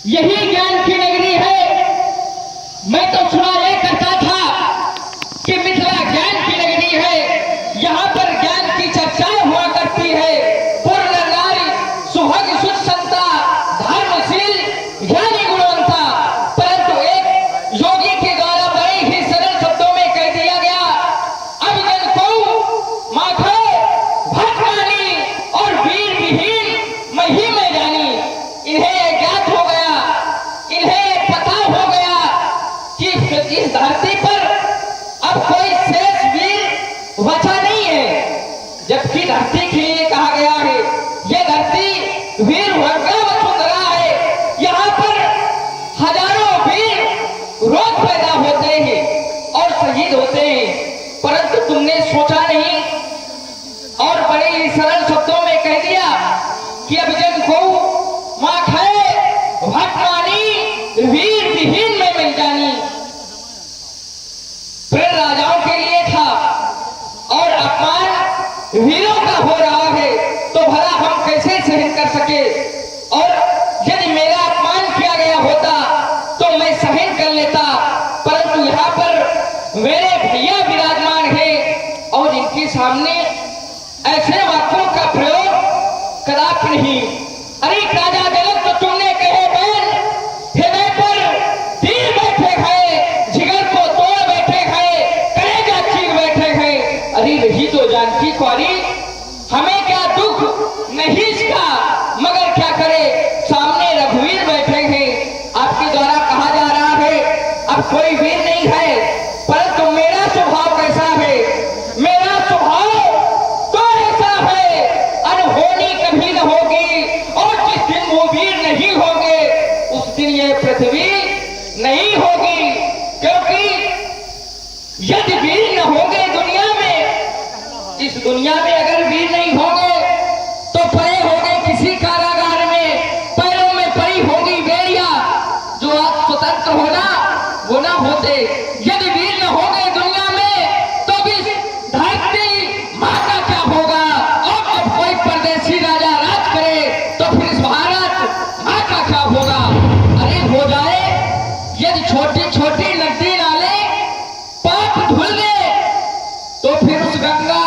यही ज्ञान की नगरी है। मैं तो सुना ये करता था कि मिथिला ज्ञान की नगरी है, यहाँ पर ज्ञान की चर्चाएं हुआ करती है। पूर्ण नारी सुहाग सुख संता धर्मशील ज्ञानी गुणवंता। परंतु एक योगी के द्वारा बड़े ही सरल शब्दों में कह दिया गया, अब जन को माखो भटकानी और वीर विहीन मही में जानी। इन्हें ज्ञात हो गया, इन्हें पता हो गया कि इस धरती पर अब कोई शेष वीर बचा नहीं है। जबकि धरती के लिए कहा गया है, ये धरती वीर वर्गा वसुंधरा है। यहाँ पर हजारों वीर रोज पैदा होते हैं और शहीद होते हैं। परंतु तुमने सोचा नहीं और बड़े ही सरल शब्दों में कह दिया कि अब जन को माँ खाए भटवानी वीर विहीन में मिल जानी। प्रेम राजाओं के लिए था और अपमान वीरों का हो रहा है, तो भला हम कैसे सहन कर सके। और यदि मेरा अपमान किया गया होता तो मैं सहन कर लेता, परंतु यहाँ पर मेरे भैया विराजमान है और इनके सामने ऐसे वाक्यों का प्रयोग कदापि नहीं। अरे राजा जनक तो तुमने कहे बैल हृदय पर तीर बैठे हैं, जिगर को तोड़ बैठे हैं, कलेजा चीर बैठे हैं। अरे रही तो जानकी कुंवारी, हमें क्या दुख नहीं इसका, मगर क्या करे सामने रघुवीर बैठे हैं। आपके द्वारा कहा जा रहा है अब कोई वीर नहीं है, परंतु मेरा स्वभाव कैसा है, मेरा स्वभाव तो ऐसा है अनहोनी कभी न होगी। और जिस दिन वो वीर नहीं होंगे उस दिन ये पृथ्वी नहीं होगी। क्योंकि यदि वीर न होंगे दुनिया में, इस दुनिया में अगर वीर नहीं होंगे तो पड़े होंगे किसी कारागार में, पैरों में पड़ी होगी बेड़िया। जो आज स्वतंत्र होना वो ना होते। यदि वीर न होंगे दुनिया में तो भी धरती माँ का क्या होगा। और जब कोई परदेसी राजा राज करे तो फिर इस भारत माँ का क्या होगा। अरे हो जाए यदि छोटी छोटी नदी नाले पाप धुल गए तो फिर उस गंगा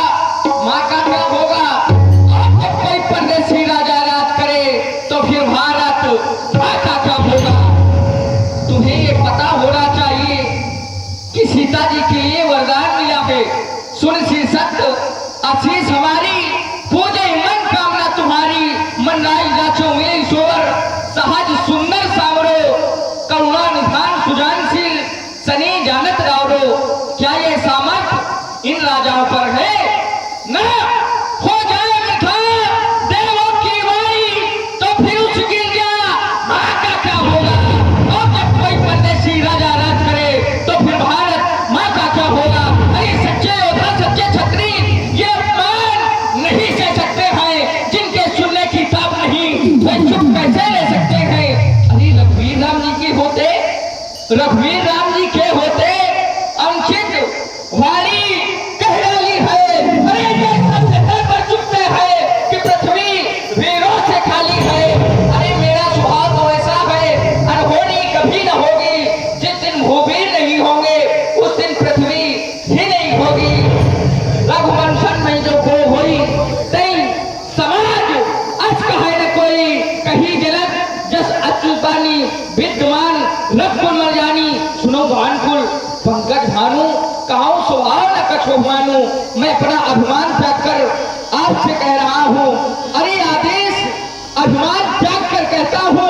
माँ का क्या होगा। और जब कोई परदेसी राजा राज करे तो फिर भारत माँ का क्या होगा। तुम्हें ये पता होना चाहिए कि सीता जी के लिए वरदान मिला है, सुन सी सत्य आशीष हमारी, पूजे मन कामना तुम्हारी, मन राय जाचो मिले सोवर, सहज सुंदर सावरो, करुणा निधान सुजानशील, सनी जानत रावरो। क्या ये सामर्थ इन राजाओं पर है? न हो जाए मिठा देवों की वाणी तो फिर उस गिरजा माँ का क्या होगा। और जब कोई परदेसी राजा राज करे तो फिर भारत माँ का क्या होगा। अरे सच्चे योद्धा सच्चे छत्री ये अपमान नहीं सह सकते हैं, जिनके सुनने की ताब नहीं वे चुप कैसे रह सकते हैं। अरे रघुवीर राम जी के होते, रघुवीर राम जी के होते अंकित वाली कह डाली है। अरे ये सब धरती पर चुपते हैं कि पृथ्वी वीरों से खाली है। अरे मेरा स्वभाव तो ऐसा है अनहोनी कभी न होगी। जिस दिन भूवीर नहीं होंगे उस दिन पृथ्वी ही नहीं होगी। रघुवंशन में जो को हुई तई समाज अच कहे न कोई, कहीं जनक जस अच्युतानी विद्यमान रघुकुल मर जानी। सुनो भानुकुल पंकज भानु कहां स्वभाव न कछो मानू, मैं अपना अभिमान त्याग कर आपसे कह रहा हूं। अरे आदेश अभिमान त्याग कर कहता हूं